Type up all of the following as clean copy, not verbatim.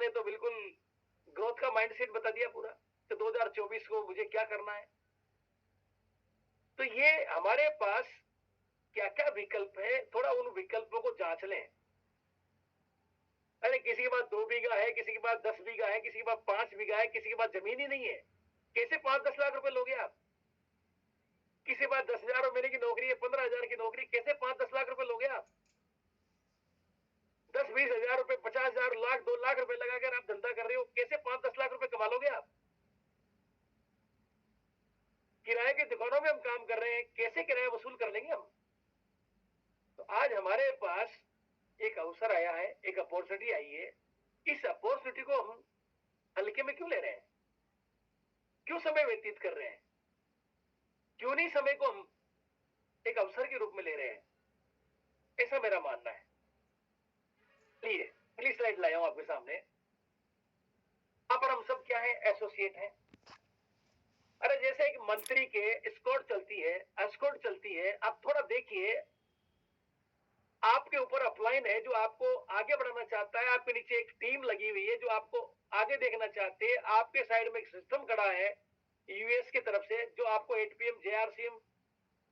ने तो बिल्कुल ग्रोथ का माइंडसेट बता दिया पूरा कि 2024 को मुझे क्या करना है। तो ये हमारे पास क्या क्या विकल्प है, थोड़ा उन विकल्पों को जांच लें। अरे किसी के पास 2 बीघा है, किसी के पास 10 बीघा है, किसी के पास 5 बीघा है, किसी के पास जमीन ही नहीं है, कैसे 5-10 लाख रुपए लोगे आप? किसी के पास 10,000 महीने की नौकरी है, 15,000 की नौकरी, कैसे 5-10 लाख रुपए लोगे आप? 10-20 हजार रुपए, 50,000, लाख, 2 लाख रुपए लगाकर आप धंधा कर रहे हो, कैसे 5-10 लाख रुपए कमा लोगे आप? किराए की दुकानों में हम काम कर रहे हैं, कैसे किराया वसूल कर लेंगे हम? तो आज हमारे पास एक अवसर आया है, एक अपॉर्चुनिटी आई है। इस अपॉर्चुनिटी को हम हल्के में क्यों ले रहे हैं? क्यों समय व्यतीत कर रहे हैं? क्यों नहीं समय को हम एक अवसर के रूप में ले रहे हैं? ऐसा मेरा मानना है। चलिए अगली स्लाइड लाया हूं आपके सामने। यहां पर हम सब क्या है? एसोसिएट हैं। अरे जैसे एक मंत्री के एस्कॉर्ट चलती है, एस्कॉर्ट चलती है, आप थोड़ा देखिए, आपके ऊपर अपलाइन है जो आपको आगे बढ़ाना चाहता है, आपके नीचे एक टीम लगी हुई है जो आपको आगे देखना चाहते हैं, आपके साइड में एक सिस्टम खड़ा है यूएस की तरफ से जो आपको 8 PM JRCM,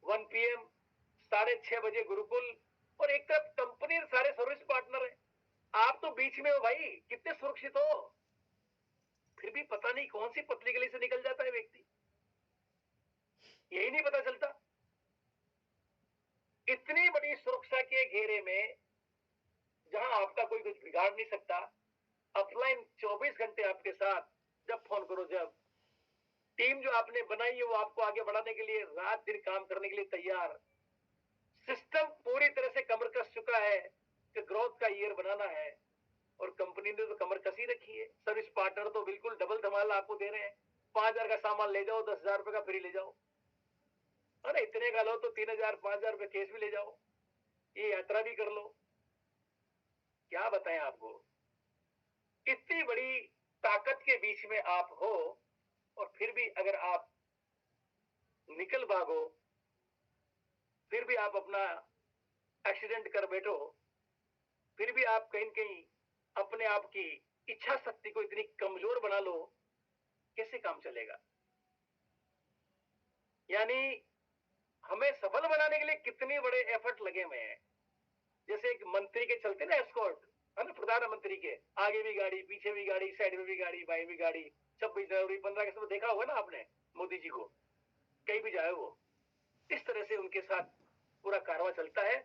1 PM, 6:30 बजे गुरुकुल, और एक तरफ कंपनी सारे सर्विस पार्टनर है, आप तो बीच में हो भाई, कितने सुरक्षित हो? फिर भी पता नहीं कौन सी पतली गली से निकल जाता है व्यक्ति, यही नहीं पता चलता। इतनी बड़ी सुरक्षा के घेरे में जहां आपका कोई कुछ बिगाड़ नहीं सकता, अपलाइन 24 घंटे आपके साथ, जब फोन करो जब, टीम जो आपने बनाई है वो आपको आगे बढ़ाने के लिए रात दिन काम करने के लिए तैयार, सिस्टम पूरी तरह से कमर कस चुका है कि ग्रोथ का ईयर बनाना है, और कंपनी ने तो कमर कसी रखी है। सर्विस पार्टनर तो बिल्कुल डबल धमाल आपको दे रहे हैं, 5,000 का सामान ले जाओ, 10,000 रुपए का फ्री ले जाओ, अरे इतने का लो तो 3,000 5,000 रुपए केस भी ले जाओ, ये यात्रा भी कर लो। क्या बताएं आपको, इतनी बड़ी ताकत के बीच में आप हो, और फिर भी अगर आप निकल भागो, फिर भी आप अपना एक्सीडेंट कर बैठो, फिर भी आप कहीं कहीं अपने आप की इच्छा शक्ति को इतनी कमजोर बना लो, कैसे काम चलेगा? यानी हमें सफल बनाने के लिए कितने बड़े एफर्ट लगे हुए हैं। जैसे एक मंत्री के चलते ना एस्कॉर्ट, है ना, प्रधानमंत्री के आगे भी गाड़ी, पीछे भी गाड़ी, साइड में भी गाड़ी, बाएं भी गाड़ी, 26 जनवरी 15 अगस्त में देखा होगा ना आपने मोदी जी को, कहीं भी जाए वो, इस तरह से उनके साथ पूरा कारवां चलता है।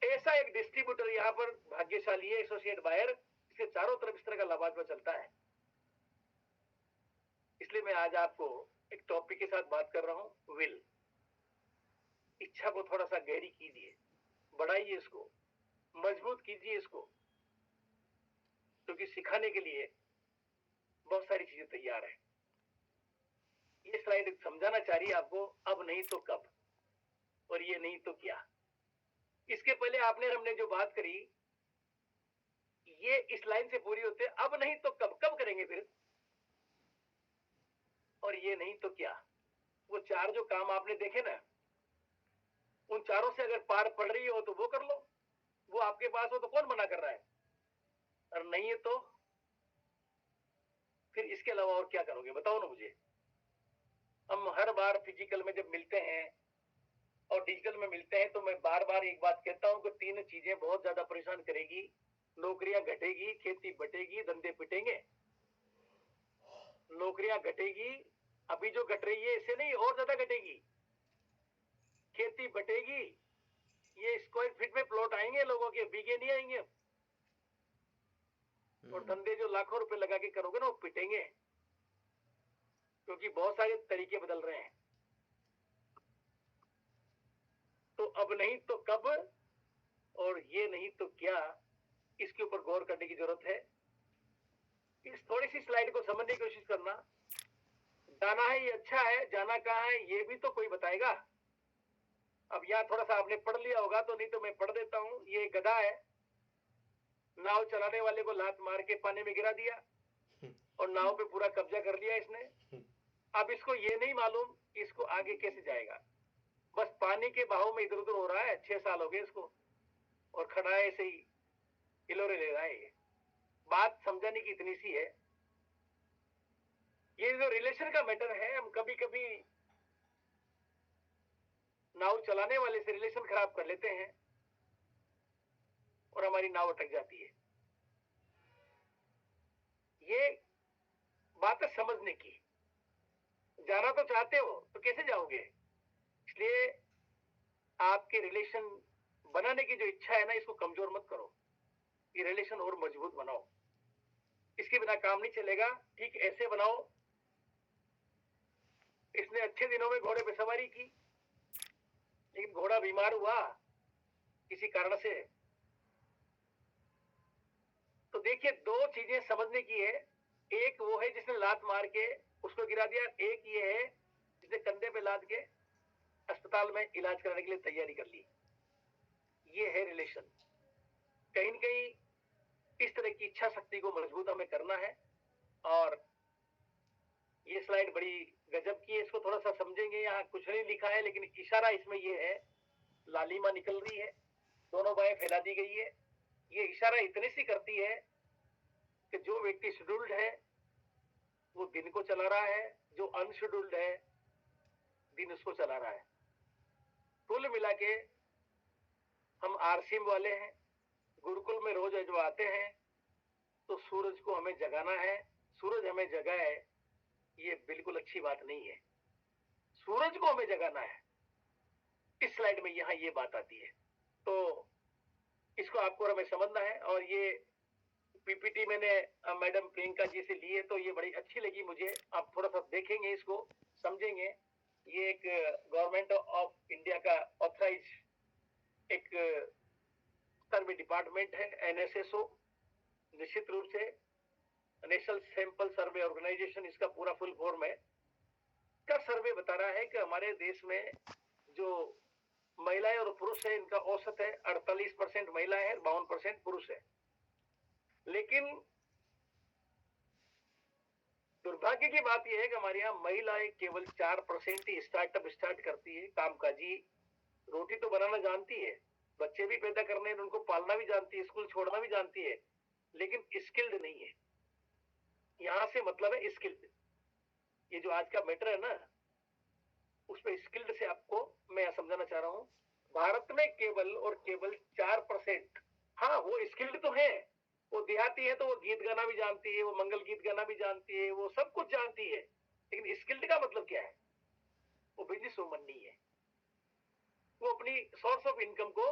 ऐसा एक डिस्ट्रीब्यूटर यहाँ पर भाग्यशाली है, एसोसिएट बायर, इसके चारों तरफ इस तरह का लबादमा चलता है। इसलिए मैं आज आपको एक टॉपिक के साथ बात कर रहा हूं, विल। इच्छा को थोड़ा सा गहरी कीजिए, बढ़ाइए इसको, मजबूत कीजिए इसको, क्योंकि सिखाने के लिए बहुत सारी चीजें तैयार है। ये स्लाइड समझाना चाह रही है आपको, अब नहीं तो कब, और ये नहीं तो क्या। इसके पहले आपने हमने जो बात करी, ये इस लाइन से पूरी होते, अब नहीं तो कब, कब करेंगे फिर, और ये नहीं तो क्या। वो चार जो काम आपने देखे ना, उन चारों से अगर पार पड़ रही हो तो वो कर लो, वो आपके पास हो तो कौन मना कर रहा है, और नहीं है तो फिर इसके अलावा और क्या करोगे, बताओ ना मुझे। हम हर बार फिजिकल में जब मिलते हैं और डिजिटल में मिलते हैं तो मैं बार बार एक बात कहता हूं कि 3 चीजें बहुत ज्यादा परेशान करेगी, नौकरियां घटेगी, खेती बटेगी, धंधे पिटेंगे। नौकरियां घटेगी, अभी जो घट रही है इससे नहीं, और ज्यादा घटेगी। खेती बटेगी, ये स्क्वायर फीट में प्लॉट आएंगे लोगों के, बीघे नहीं आएंगे। और धंधे जो लाखों रुपए लगा के करोगे ना वो पिटेंगे, क्योंकि बहुत सारे तरीके बदल रहे हैं। तो अब नहीं तो कब, और ये नहीं तो क्या, इसके ऊपर गौर करने की जरूरत है। इस थोड़ी सी स्लाइड को समझने की कोशिश करना। जाना है ये अच्छा है, जाना कहाँ है ये भी तो कोई बताएगा। अब यहाँ थोड़ा सा आपने पढ़ लिया होगा, तो नहीं तो मैं पढ़ देता हूं। ये गधा है, नाव चलाने वाले को लात मार के पानी में गिरा दिया और नाव पे पूरा कब्जा कर लिया इसने। अब इसको ये नहीं मालूम इसको आगे कैसे जाएगा, बस पानी के बहाव में इधर उधर हो रहा है। 6 साल हो गए इसको, और खड़ा है ऐसे ही हिलोरे ले रहा है। ये बात समझ समझाने की इतनी सी है, ये जो रिलेशन का मैटर है, हम कभी कभी नाव चलाने वाले से रिलेशन खराब कर लेते हैं और हमारी नाव अटक जाती है। ये बात है समझने की। जाना तो चाहते हो तो कैसे जाओगे? इसलिए आपके रिलेशन बनाने की जो इच्छा है ना, इसको कमजोर मत करो, ये रिलेशन और मजबूत बनाओ। इसके बिना काम नहीं चलेगा। ठीक ऐसे बनाओ, इसने अच्छे दिनों में घोड़े पे सवारी की, लेकिन घोड़ा बीमार हुआ किसी कारण से, तो देखिए दो चीजें समझने की है। एक वो है जिसने लात मार के उसको गिरा दिया, एक ये है जिसने कंधे पे लाद के अस्पताल में इलाज कराने के लिए तैयारी कर ली। ये है रिलेशन। कहीं न कहीं इस तरह की इच्छा शक्ति को मजबूत हमें करना है। और ये स्लाइड बड़ी गजब की है, इसको थोड़ा सा समझेंगे। यहाँ कुछ नहीं लिखा है, लेकिन इशारा इसमें ये है, लालिमा निकल रही है, दोनों बाहें फैला दी गई है। ये इशारा इतने सी करती है कि जो व्यक्ति शेड्यूल्ड है वो दिन को चला रहा है, जो अनशेड्यूल्ड है दिन उसको चला रहा है। कुल मिला के हम आरसीएम वाले हैं, गुरुकुल में रोज जो आते हैं तो सूरज को हमें जगाना है। सूरज हमें जगाए ये बिल्कुल अच्छी बात नहीं है, सूरज को हमें जगाना है। इस स्लाइड में यहाँ ये बात आती है, तो इसको आपको हमें समझना है। और ये पीपीटी मैंने मैडम प्रियंका जी से ली है, तो ये बड़ी अच्छी लगी मुझे। आप थोड़ा सा देखेंगे, इसको समझेंगे। ये एक गवर्नमेंट ऑफ इंडिया का ऑथराइज एक सर्वे डिपार्टमेंट है, एनएसएसओ, निश्चित रूप से नेशनल सैंपल सर्वे ऑर्गेनाइजेशन इसका पूरा फुल फॉर्म है। का सर्वे बता रहा है कि हमारे देश में जो महिलाएं और पुरुष है, इनका औसत है 48% महिलाएं हैं, 52% पुरुष है। लेकिन दुर्भाग्य की बात यह है कि हमारे यहाँ महिलाएं केवल 4% ही स्टार्टअप स्टार्ट करती है। कामकाजी रोटी तो बनाना जानती है, बच्चे भी पैदा करने हैं, उनको पालना भी जानती है, स्कूल छोड़ना भी जानती है, लेकिन स्किल्ड नहीं है। यहां से मतलब है स्किल्ड। ये जो आज का मैटर है ना, उस पर स्किल्ड से आपको मैं समझाना चाह रहा हूं। भारत में केवल और केवल 4%, हाँ वो स्किल्ड तो है, वो देहाती है तो वो गीत गाना भी जानती है, वो मंगल गीत गाना भी जानती है, वो सब कुछ जानती है, लेकिन स्किल्ड का मतलब क्या है? वो बिजनेस वूमन नहीं है, वो अपनी सोर्स ऑफ इनकम को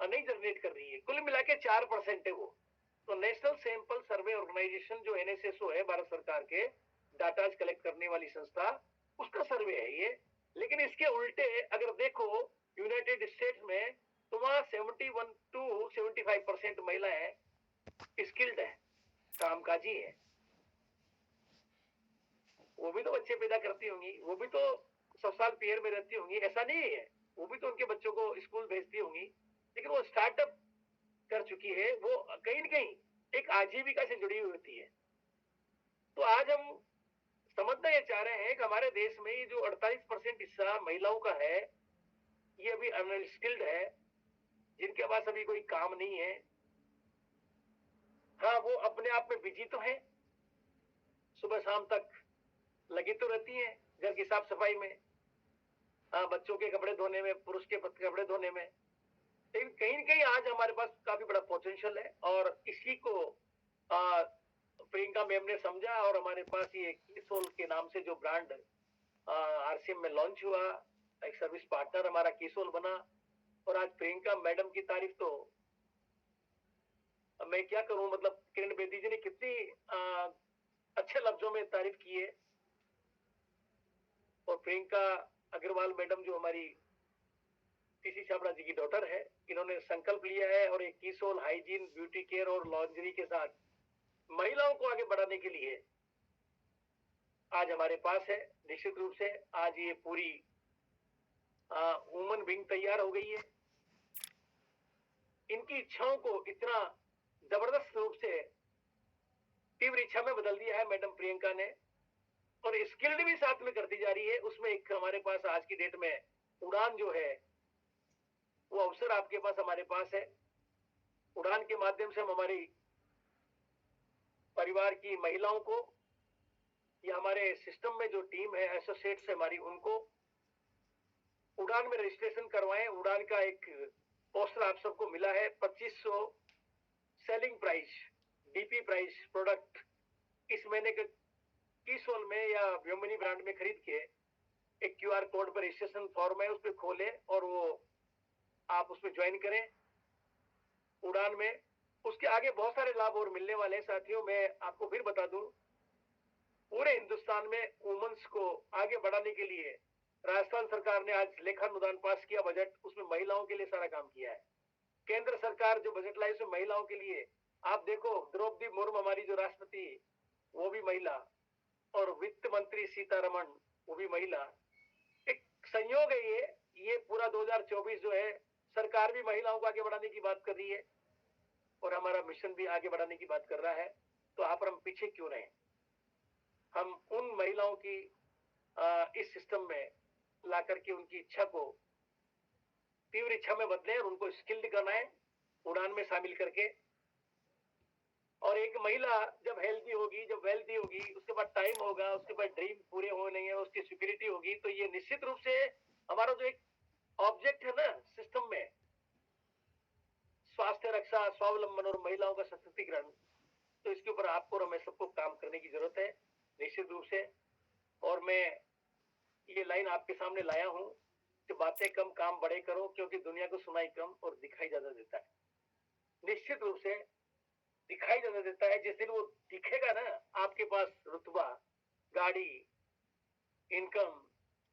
नहीं जनरेट कर रही है। कुल मिला के 4% है वो। तो नेशनल सैंपल सर्वे ऑर्गेनाइजेशन जो एनएसएसओ है, भारत सरकार के डाटा कलेक्ट करने वाली संस्था, उसका सर्वे है ये। लेकिन इसके उल्टे अगर देखो यूनाइटेड स्टेट्स में, तो वहां 71 to 75% महिलाएं स्किल्ड है, कामकाजी है। वो भी तो बच्चे पैदा करती होंगी, वो भी तो 100 साल पीयर में रहती होंगी, ऐसा नहीं है, वो भी तो उनके बच्चों को स्कूल भेजती होंगी, लेकिन वो स्टार्टअप कर चुकी है, वो कहीं न कहीं एक आजीविका से जुड़ी हुई होती है। तो आज हम समझना ये चाह रहे हैं कि हमारे देश में ये जो 48% हिस्सा महिलाओं का है, ये अभी अनस्किल्ड है, जिनके पास अभी कोई काम नहीं है। हाँ, वो अपने आप में बिजी तो है, सुबह शाम तक लगी तो रहती है घर की साफ सफाई में, हाँ बच्चों के कपड़े धोने में, पुरुष के कपड़े धोने में। लेकिन कहीं न कहीं आज हमारे पास काफी बड़ा पोटेंशियल है, और इसी को प्रियंका मैम ने समझा, और हमारे पास ये कीसोल के नाम से जो ब्रांड आरसीएम में लॉन्च हुआ, एक सर्विस पार्टनर हमारा कीसोल बना। और आज प्रियंका मैडम की तारीफ तो मैं क्या करूं, मतलब किरण बेदी जी ने कितनी अच्छे लफ्जों में तारीफ की है। और प्रियंका अग्रवाल मैडम जो हमारी पीसी छाबड़ा जी की डॉटर है, इन्होंने संकल्प लिया है, और एक कीसोल हाइजीन, ब्यूटी केयर और लॉन्जरी के साथ महिलाओं को आगे बढ़ाने के लिए आज हमारे पास है। निश्चित रूप से आज ये पूरी वुमन विंग तैयार हो गई है। इनकी इच्छाओं को इतना जबरदस्त रूप से तीव्र इच्छा में बदल दिया है मैडम प्रियंका ने, और स्किल्ड भी साथ में करती जा रही है। उसमें एक हमारे पास आज की डेट में उड़ान जो है, वो अवसर आपके पास हमारे पास है। उड़ान के माध्यम से हम हमारी परिवार की महिलाओं को, या हमारे सिस्टम में जो टीम है, एसोसिएट्स है हमारी, उनको उड़ान में रजिस्ट्रेशन करवाएं। उड़ान का एक पोस्टर आप सबको मिला है, 2500 selling price, DP price product इस महीने के कीसोल में या व्योमिनी ब्रांड में खरीद के एक क्यूआर कोड पर रजिस्ट्रेशन फॉर्म है, उस पर खोलें और वो आप उसमें ज्वाइन करें उड़ान में। उसके आगे बहुत सारे लाभ और मिलने वाले हैं साथियों। मैं आपको फिर बता दूं, पूरे हिंदुस्तान में वुमेन्स को आगे बढ़ाने के लिए राजस्थान सरकार ने आज लेखानुदान पास किया बजट, उसमें महिलाओं के लिए सारा काम किया है। केंद्र सरकार जो बजट लाई उसमें महिलाओं के लिए, आप देखो द्रौपदी मुर्मू हमारी जो राष्ट्रपति, वो भी महिला, और वित्त मंत्री सीतारमण वो भी महिला। एक संयोग है ये पूरा 2024 जो है, सरकार भी महिलाओं को आगे बढ़ाने की बात कर रही है और हमारा मिशन भी आगे बढ़ाने की बात कर रहा है। तो आप और हम पीछे क्यों रहे? हम उन महिलाओं की इस सिस्टम में ला करके उनकी इच्छा को तीव्र इच्छा में बदले और उनको स्किल्ड करना उड़ान में शामिल करके। और एक महिला जब हेल्दी होगी, जब वेल्दी होगी, उसके बाद टाइम होगा, उसके बाद ड्रीम पूरे होने हैं, उसकी सिक्योरिटी होगी, तो ये निश्चित रूप से हमारा जो एक ऑब्जेक्ट है ना सिस्टम में, स्वास्थ्य रक्षा, स्वावलंबन और महिलाओं का सशक्तिकरण, तो इसके ऊपर आपको और हमें सबको काम करने की जरूरत है निश्चित रूप से। और मैं ये लाइन आपके सामने लाया हूं कि बातें कम काम बड़े करो, क्योंकि दुनिया को सुनाई कम और दिखाई ज्यादा देता है। निश्चित रूप से दिखाई ज्यादा देता है। जिस दिन वो दिखेगा ना, आपके पास रुतबा, गाड़ी, इनकम,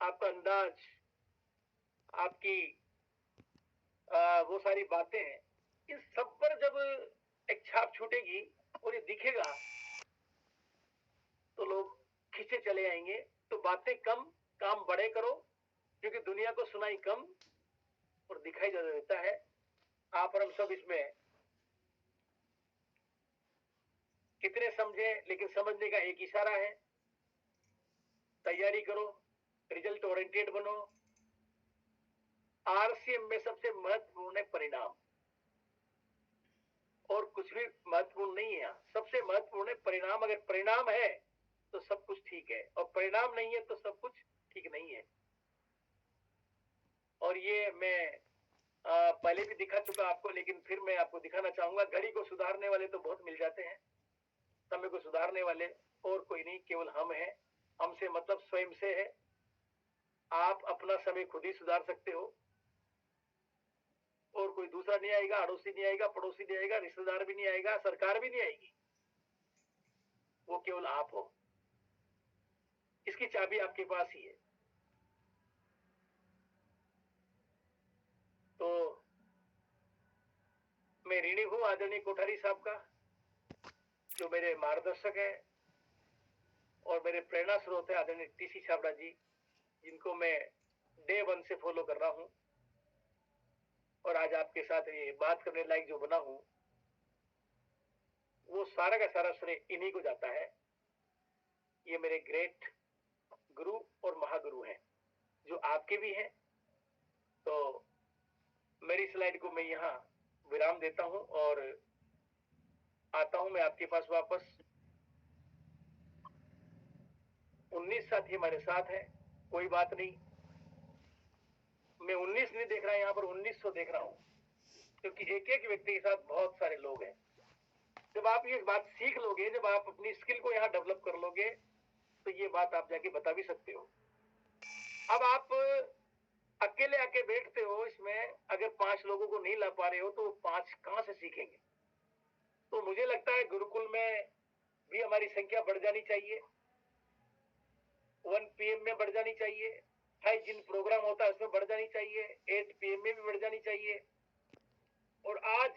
आपका अंदाज, आपकी वो सारी बातें, इन सब पर जब एक छाप छूटेगी और ये दिखेगा तो लोग खींचे चले आएंगे। तो बातें कम काम बड़े करो, क्योंकि दुनिया को सुनाई कम और दिखाई ज्यादा देता है। आप और हम सब इसमें कितने समझे, लेकिन समझने का एक इशारा है, तैयारी करो, रिजल्ट ओरिएंटेड बनो। आरसीएम में सबसे महत्वपूर्ण है परिणाम, और कुछ भी महत्वपूर्ण नहीं है। सबसे महत्वपूर्ण है परिणाम। अगर परिणाम है तो सब कुछ ठीक है, और परिणाम नहीं है तो सब कुछ ठीक नहीं है। और ये मैं पहले भी दिखा चुका आपको, लेकिन फिर मैं आपको दिखाना चाहूंगा। घड़ी को सुधारने वाले तो बहुत मिल जाते हैं, समय को सुधारने वाले और कोई नहीं, केवल हम हैं। हमसे मतलब स्वयं से है। आप अपना समय खुद ही सुधार सकते हो, और कोई दूसरा नहीं आएगा, अड़ोसी नहीं आएगा, पड़ोसी नहीं आएगा, रिश्तेदार भी नहीं आएगा, सरकार भी नहीं आएगी, वो केवल आप हो। इसकी चाबी आपके पास ही है। तो मैं ऋणी हूं आदरणीय कोठारी साहब का, जो मेरे मार्गदर्शक है और मेरे प्रेरणा स्रोत है, आदरणीय टीसी छाबड़ा जी, जिनको मैं डे 1 से फॉलो कर रहा हूं। और आज आपके साथ ये बात करने लायक जो बना हूं, वो सारा का सारा श्रेय इन्हीं को जाता है। ये मेरे ग्रेट गुरु और महागुरु हैं, जो आपके भी हैं। तो मेरी स्लाइड को मैं यहाँ विराम देता हूं और आता हूं मैं आपके पास वापस। 19 साथी हमारे साथ हैं, कोई बात नहीं। मैं 19 नहीं देख रहा यहाँ पर, 1900 देख रहा हूं, क्योंकि एक एक व्यक्ति के साथ बहुत सारे लोग हैं। जब आप ये बात सीख लोगे, जब आप अपनी स्किल को यहाँ डेवलप कर लोगे, तो ये बात आप जाके बता भी सकते हो। अब आप अकेले आके बैठते हो इसमें, अगर 5 लोगों को नहीं ला पा रहे हो तो 5 कहां से सीखेंगे? तो मुझे लगता है गुरुकुल में भी हमारी संख्या बढ़ जानी चाहिए, 1 PM में बढ़ जानी चाहिए, जिन प्रोग्राम होता है उसमें बढ़ जानी चाहिए, 8 PM में भी बढ़ जानी चाहिए। और आज